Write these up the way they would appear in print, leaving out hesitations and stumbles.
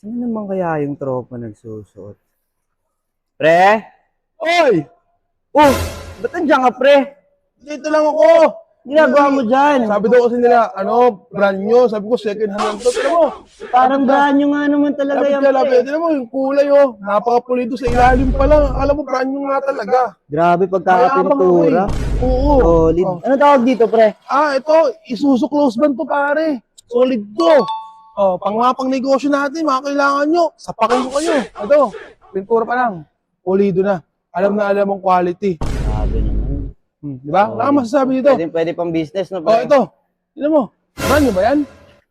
Sino naman kaya yung tropa nagsusuot? Pre? Oy! Oh! Ba't nandiyan ka, pre? Dito lang ako! Ginagawa mo dyan? Sabi daw kasi nila, brand new. Sabi ko, second hand lang to. Tignan mo. Parang brand new nga naman talaga Lapit yan, ka, pre. lapit. Tignan mo, yung kulay, napaka-pulido sa ilalim pa lang. Alam mo, brand new nga talaga. Grabe pagkakapintura. Oo. Solid. Oh. Ano tawag dito, pre? Ito, Isuzu close band to, pare. Solid to. Pang negosyo natin, mga kailangan nyo. Sapakin ko kayo. Ito, pintura pa lang. Pulido na. Alam na alam mong quality. Grabe naman. Di ba? Wala kang masasabi dito. Pwede pang business, no, pre? Ito. Tignan mo. Brand new ba yan?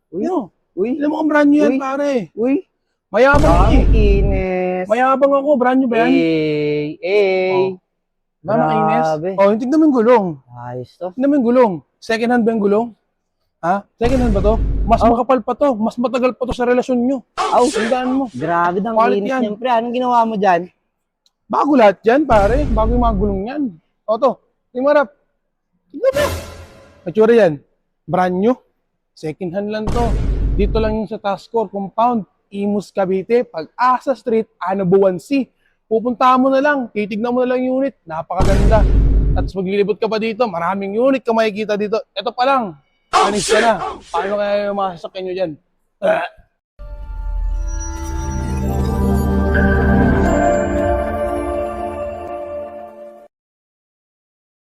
Uy, Tignan mo. uy, Tignan mo kung brand new yan, Uy. pare. uy. Mayabang ako Ang eh. inis. Mayabang ako. Brand new ba yan? Diba, mainis? Grabe. Tignan mo yung gulong. Ayos to. Tignan mo yung gulong. Second hand ba yung gulong? Ha? Second hand ba to? Mas makapal pa to. Mas matagal pa to sa relasyon nyo. Tandaan mo. Grabe ng Quality inis yan. niyan, pre. Anong ginawa mo dyan? Bago lahat yan, pare. Bago yung mga gulong yan. To. Tingnan mo, Rap. Tingnan mo. Matsura yan. Brand new. Second hand lang to. Dito lang yung sa Tascor Compound. Imus, Cavite. Pag-asa Street, Anabuan C. Pupuntahan mo na lang. Titignan mo na lang yung unit. Napakaganda. At maglilibot ka pa dito. Maraming unit ka makikita dito. Ito pa lang. Panis ka na. Paano kaya yung mga sasakyan nyo dyan?